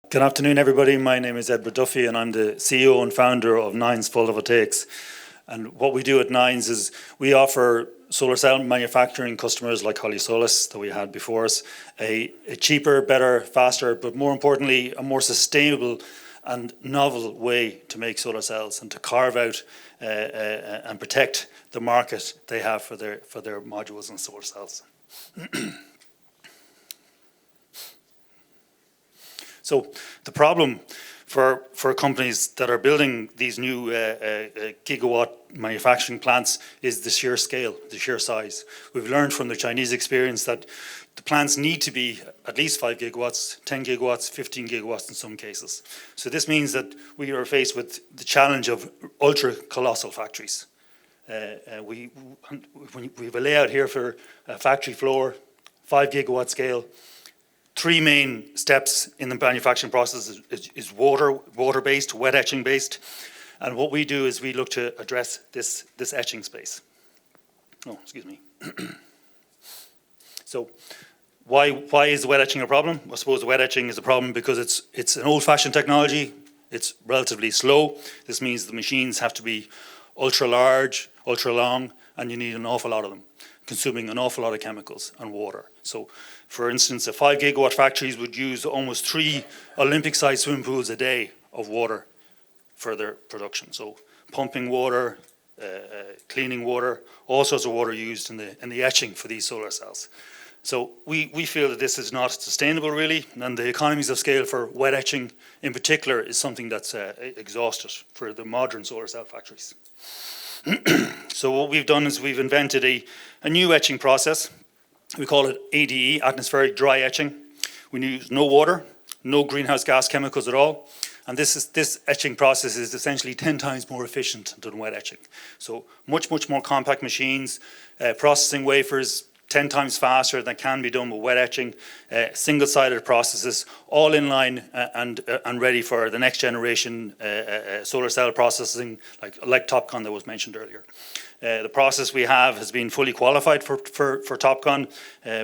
Good afternoon, everybody. My name is Edward Duffy, and I'm the CEO and founder of Nines Photovoltaics. And what we do at Nines is we offer solar cell manufacturing customers like Holly Solis that we had before us a cheaper, better, faster, but more importantly, a more sustainable and novel way to make solar cells and to carve out and protect the market they have for their modules and solar cells. So the problem for companies that are building these new gigawatt manufacturing plants is the sheer scale, the sheer size. We've learned from the Chinese experience that the plants need to be at least 5 gigawatts, 10 gigawatts, 15 gigawatts in some cases. So this means that we are faced with the challenge of ultra-colossal factories. We've a layout here for a factory floor, 5 gigawatt scale. 3 main steps in the manufacturing process is water-based, wet etching based, and what we do is we look to address this etching space. Oh, excuse me. So, why is wet etching a problem? I suppose wet etching is a problem because it's an old-fashioned technology. It's relatively slow. This means the machines have to be ultra large, ultra long, and you need an awful lot of them, consuming an awful lot of chemicals and water. So, for instance, a 5 gigawatt factories would use almost 3 Olympic-sized swimming pools a day of water for their production. So, pumping water, cleaning water, all sorts of water used in the etching for these solar cells. So, we feel that this is not sustainable really, and the economies of scale for wet etching in particular is something that's exhausted for the modern solar cell factories. So what we've done is we've invented a new etching process. We call it ADE, atmospheric dry etching. We use no water, no greenhouse gas chemicals at all. And this etching process is essentially 10 times more efficient than wet etching. So much more compact machines, processing wafers 10 times faster than can be done with wet etching, single-sided processes, all in line and ready for the next generation solar cell processing, like TOPCon that was mentioned earlier. The process we have has been fully qualified for TOPCon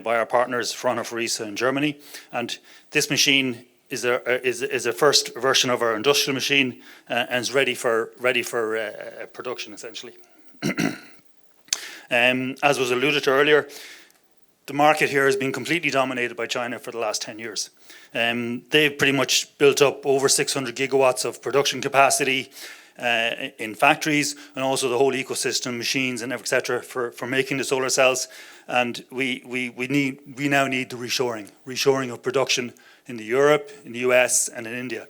by our partners Fraunhofer in Germany, and this machine is a first version of our industrial machine and is ready for production essentially. As was alluded to earlier, the market here has been completely dominated by China for the last 10 years. They've pretty much built up over 600 gigawatts of production capacity in factories, and also the whole ecosystem, machines and etc. for making the solar cells. And we now need the reshoring of production in Europe, in the US, and in India.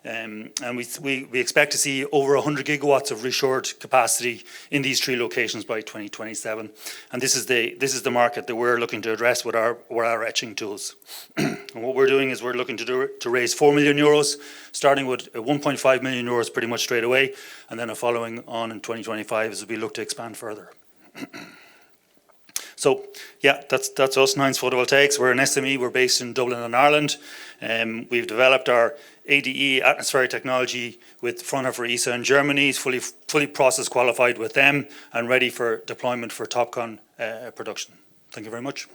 And we expect to see over 100 gigawatts of reshored capacity in these 3 locations by 2027. And this is the market that we're looking to address with our etching tools. And what we're doing is we're looking to raise 4 million euros, starting with 1.5 million euros pretty much straight away, and then following on in 2025 as we look to expand further. So, yeah, that's us, Nines Photovoltaics. We're an SME. We're based in Dublin and Ireland. We've developed our ADE atmospheric technology with Fraunhofer in Germany. It's fully process qualified with them and ready for deployment for TOPCon production. Thank you very much.